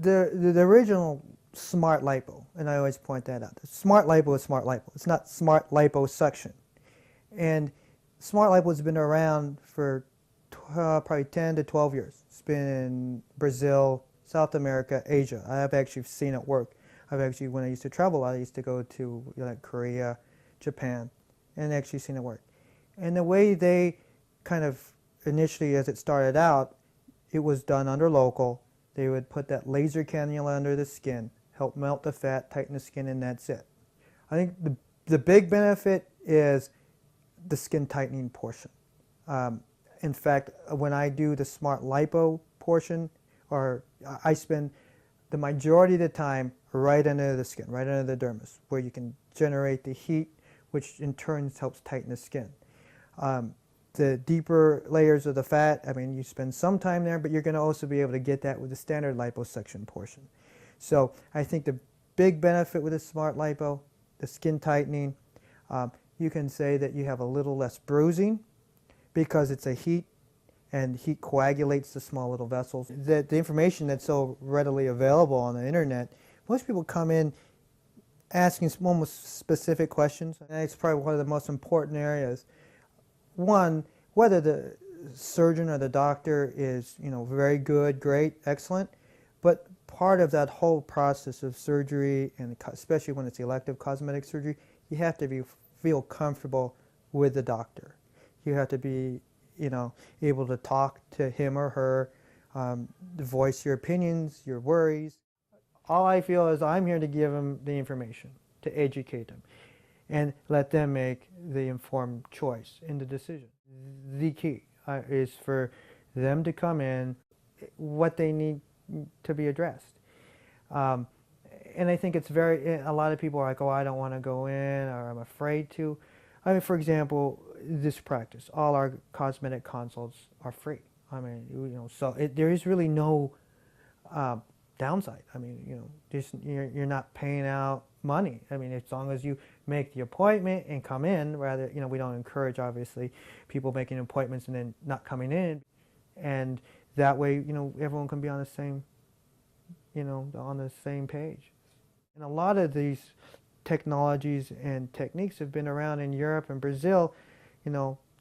The original SmartLipo, and I always point that out. SmartLipo is SmartLipo. It's not smart liposuction. And SmartLipo has been around for probably 10 to 12 years. It's been in Brazil, South America, Asia. I have actually seen it work. I've actually, when I used to travel, I used to go to like Korea, Japan, and actually seen it work. And the way they kind of initially, as it started out, it was done under local. They would put that laser cannula under the skin, help melt the fat, tighten the skin, and that's it. I think the big benefit is the skin tightening portion. In fact, when I do the SmartLipo portion, or I spend the majority of the time right under the skin, right under the dermis, where you can generate the heat, which in turn helps tighten the skin. The deeper layers of the fat, I mean, you spend some time there, but you're going to also be able to get that with the standard liposuction portion. So I think the big benefit with the SmartLipo, the skin tightening, you can say that you have a little less bruising because it's a heat, and heat coagulates the small little vessels. The information that's so readily available on the internet, most people come in asking almost specific questions, and it's probably one of the most important areas. One, whether the surgeon or the doctor is, very good, great, excellent, but part of that whole process of surgery, and especially when it's elective cosmetic surgery, you have to feel comfortable with the doctor. You have to be, able to talk to him or her, voice your opinions, your worries. All I feel is I'm here to give them the information, to educate them, and let them make the informed choice in the decision. The key is for them to come in, what they need to be addressed. And I think it's a lot of people are like, oh, I don't want to go in, or I'm afraid to. I mean, for example, this practice, all our cosmetic consults are free. I mean, so there is really no downside. I mean, you're not paying out money. I mean, as long as you make the appointment and come in, rather, we don't encourage, obviously, people making appointments and then not coming in. And that way, everyone can be on the same, on the same page. And a lot of these technologies and techniques have been around in Europe and Brazil,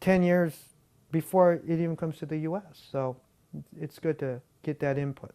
10 years before it even comes to the U.S. So it's good to get that input.